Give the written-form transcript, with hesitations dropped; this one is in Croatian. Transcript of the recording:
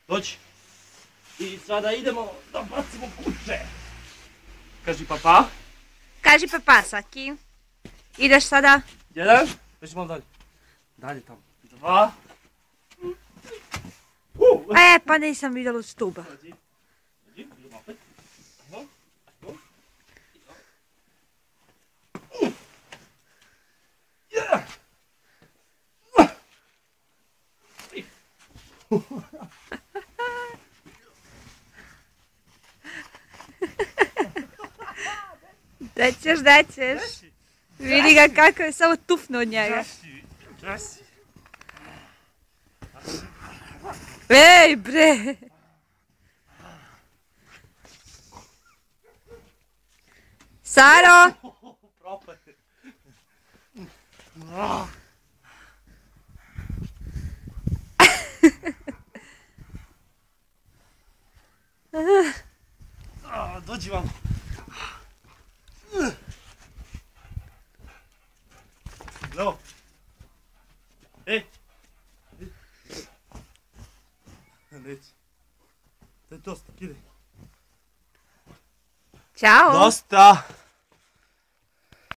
Dođi. I sada idemo da bacimo kuće. Kaži papa. Kaži papa, Saki. Ideš sada? Jedan. Još malo dalje. Dalje tamo. Dva. Pa nisam vidjela od stuba. Dođi. Idemo opet. Ajmo. Daćeš. Vidi ga kako je samo tufno od njega. Ej bre! Saro! Dođi vam. Evo. Neći. To je dosta, kidaj. Ćao! Dosta!